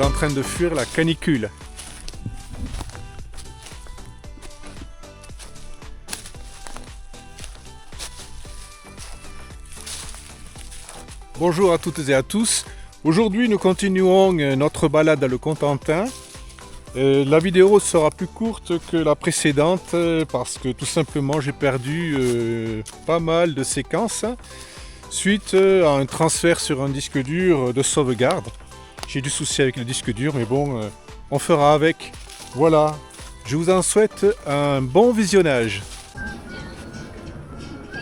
en train de fuir la canicule. Bonjour à toutes et à tous. Aujourd'hui, nous continuons notre balade dans le Cotentin. La vidéo sera plus courte que la précédente parce que tout simplement j'ai perdu pas mal de séquences suite à un transfert sur un disque dur de sauvegarde. J'ai du souci avec le disque dur, mais bon, on fera avec. Voilà, je vous en souhaite un bon visionnage.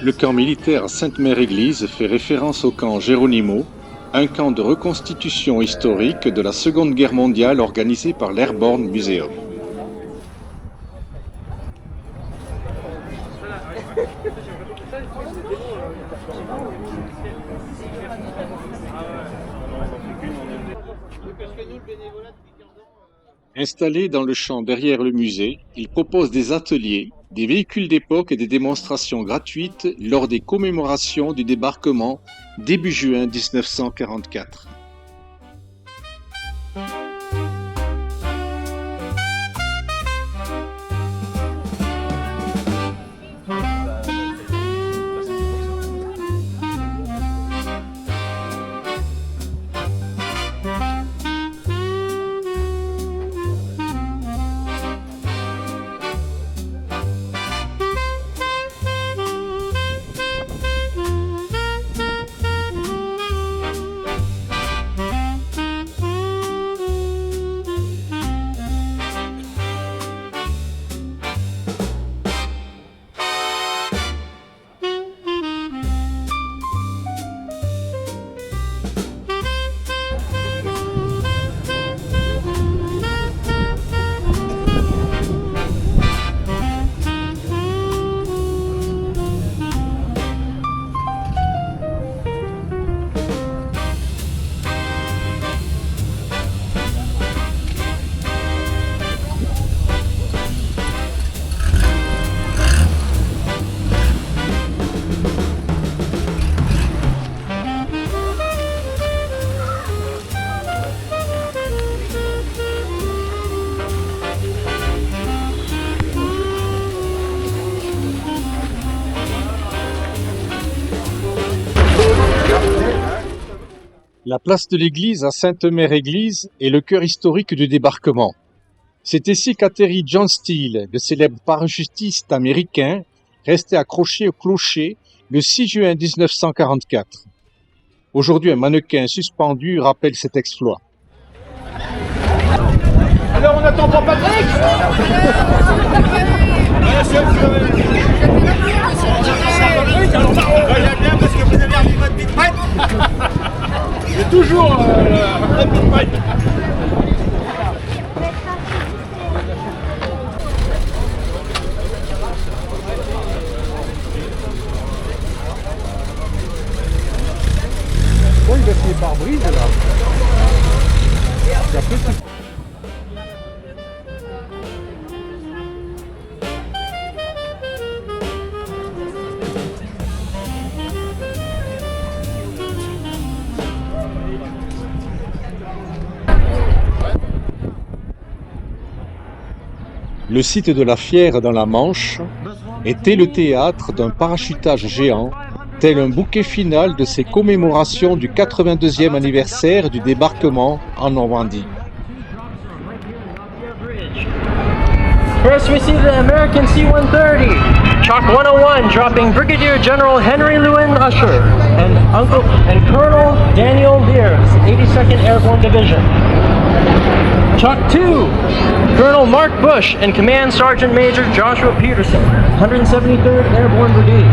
Le camp militaire Sainte-Mère-Église fait référence au camp Geronimo, un camp de reconstitution historique de la Seconde Guerre mondiale organisé par l'Airborne Museum. Installé dans le champ derrière le musée, il propose des ateliers, des véhicules d'époque et des démonstrations gratuites lors des commémorations du débarquement début juin 1944. La place de l'église à Sainte-Mère-Église est le cœur historique du débarquement. C'est ici qu'atterrit John Steele, le célèbre parachutiste américain, resté accroché au clocher le 6 juin 1944. Aujourd'hui, un mannequin suspendu rappelle cet exploit. Alors on attend pour Patrick. J'aime bien parce que vous avez remis votre big prête. J'ai toujours un big prête. Bon, il va finir par brise là. Et après, Le site de la Fière dans la Manche était le théâtre d'un parachutage géant, tel un bouquet final de ces commémorations du 82e anniversaire du débarquement en Normandie. First we see the American C-130, Chalk 101 dropping Brigadier General Henry Lewin Usher and Colonel Daniel Beers, 82nd Airborne Division. Chalk 2, Colonel Mark Bush and Command Sergeant Major Joshua Peterson, 173rd Airborne Brigade.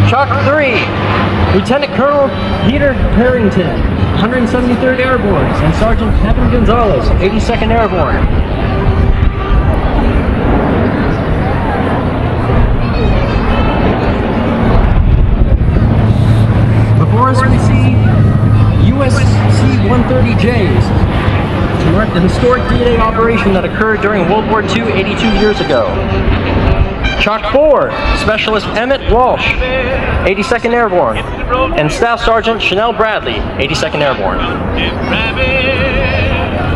Chalk 3, Lieutenant Colonel Peter Harrington, 173rd Airborne, and Sergeant Kevin Gonzalez, 82nd Airborne. Before us we see US C-130Js to mark the historic D-Day operation that occurred during World War II 82 years ago. Chalk 4, Specialist Emmett Walsh, 82nd Airborne, and Staff Sergeant Chanel Bradley, 82nd Airborne.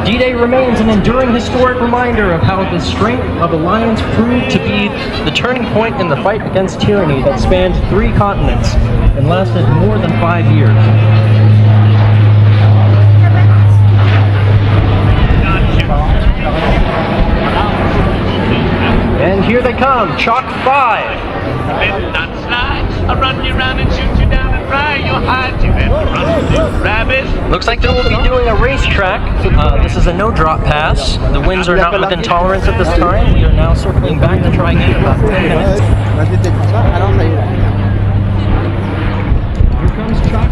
D-Day remains an enduring historic reminder of how the strength of Alliance proved to be the turning point in the fight against tyranny that spanned 3 continents and lasted more than 5 years. And here they come, Chalk 5. I'll run you around and shoot you down and fry your hide. You better run, little rabbit. Looks like they will be doing a racetrack. This is a no-drop pass. The winds are not within tolerance at this time. We are now circling back to try again in about 10 minutes. Here comes Chalk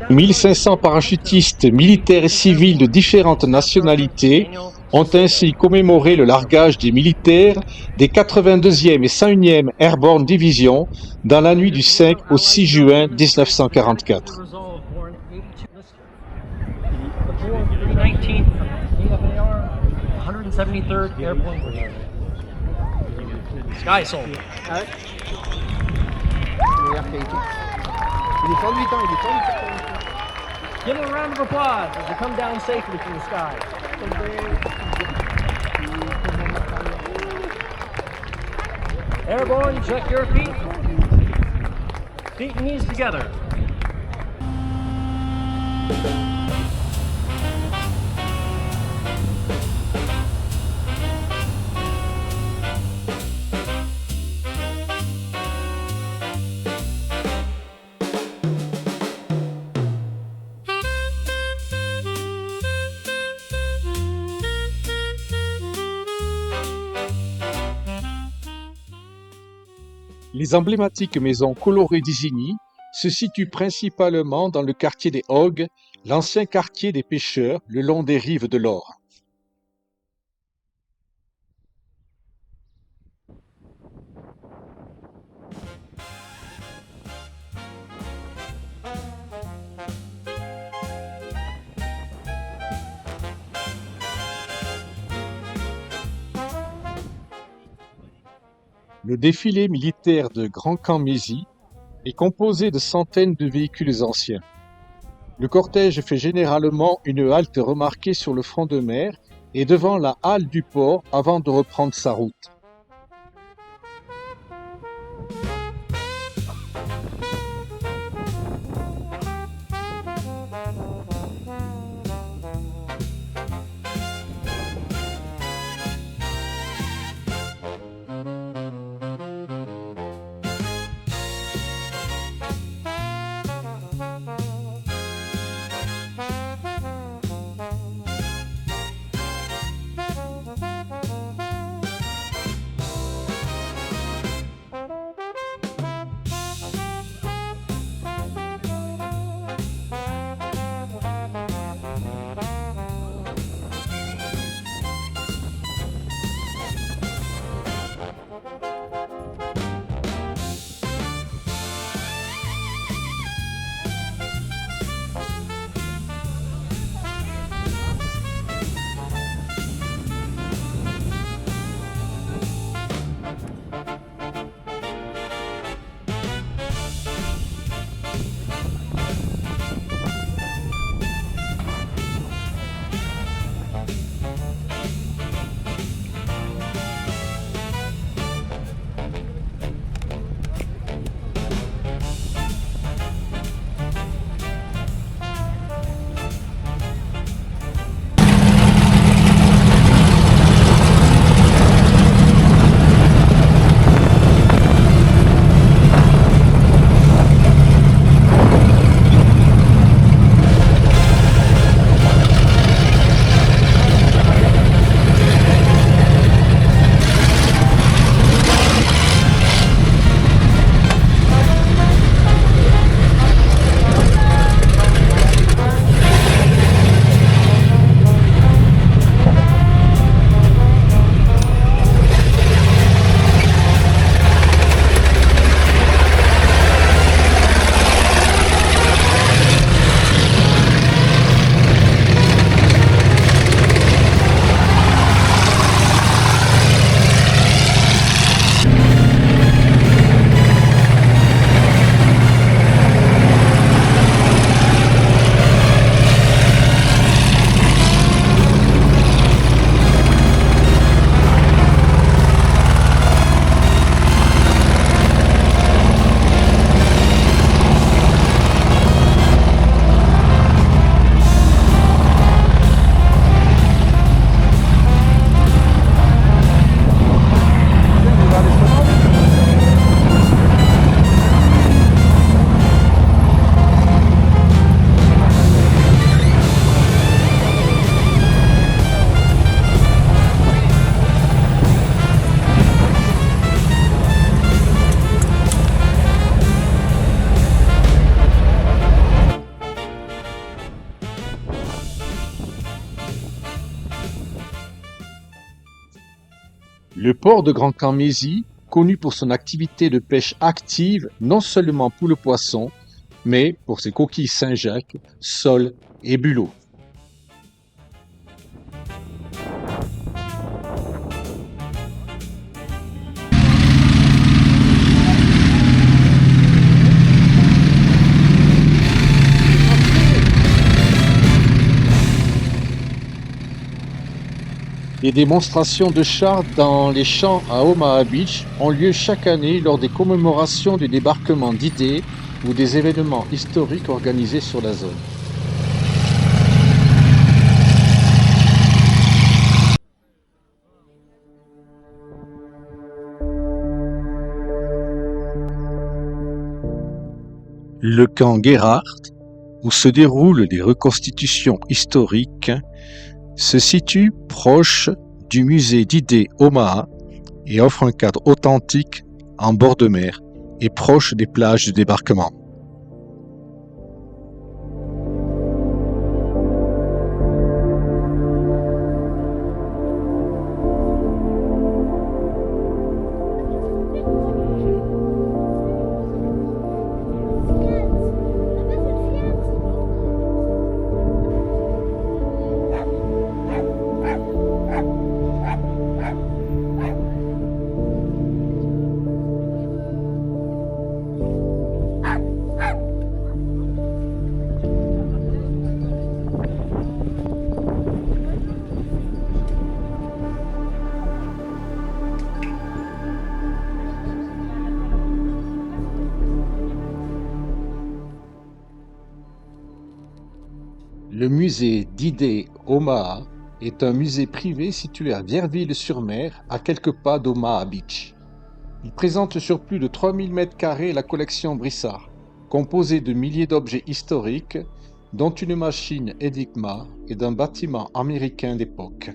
6. 1500 parachutistes militaires et civils de différentes nationalités ont ainsi commémoré le largage des militaires des 82e et 101e Airborne Division dans la nuit du 5 au 6 juin 1944. Sky Soldier. Give them a round of applause as they come down safely from the sky. Airborne, check your feet. Feet and knees together. Les emblématiques maisons colorées d'Isigny se situent principalement dans le quartier des Hogues, l'ancien quartier des pêcheurs le long des rives de l'Or. Le défilé militaire de Grand Camp Mézy est composé de centaines de véhicules anciens. Le cortège fait généralement une halte remarquée sur le front de mer et devant la halle du port avant de reprendre sa route. Le port de Grand Camp-Mézy, connu pour son activité de pêche active non seulement pour le poisson, mais pour ses coquilles Saint-Jacques, sols et bulots. Des démonstrations de chars dans les champs à Omaha Beach ont lieu chaque année lors des commémorations du débarquement D-Day ou des événements historiques organisés sur la zone. Le camp Gerhardt, où se déroulent les reconstitutions historiques, se situe proche du musée D-Day Omaha et offre un cadre authentique en bord de mer et proche des plages de débarquement. Le musée D-Day Omaha est un musée privé situé à Vierville-sur-Mer, à quelques pas d'Omaha Beach. Il présente sur plus de 3000 m² la collection Brissard, composée de milliers d'objets historiques, dont une machine Enigma et d'un bâtiment américain d'époque.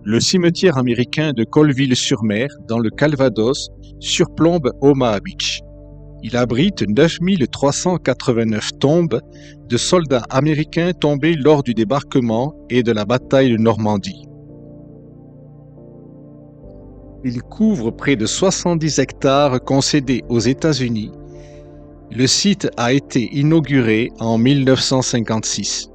Le cimetière américain de Colville-sur-Mer, dans le Calvados, surplombe Omaha Beach. Il abrite 9389 tombes de soldats américains tombés lors du débarquement et de la bataille de Normandie. Il couvre près de 70 hectares concédés aux États-Unis. Le site a été inauguré en 1956.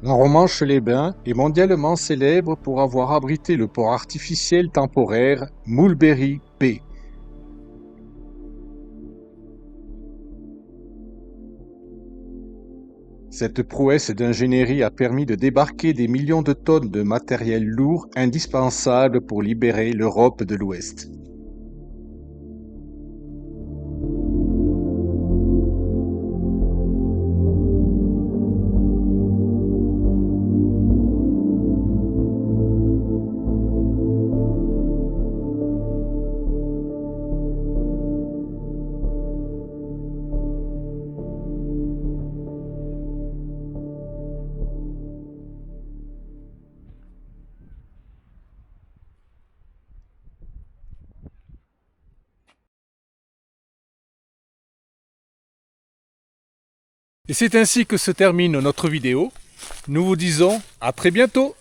La Romanche-les-Bains est mondialement célèbre pour avoir abrité le port artificiel temporaire Mulberry Bay. Cette prouesse d'ingénierie a permis de débarquer des millions de tonnes de matériel lourd indispensable pour libérer l'Europe de l'Ouest. Et c'est ainsi que se termine notre vidéo. Nous vous disons à très bientôt.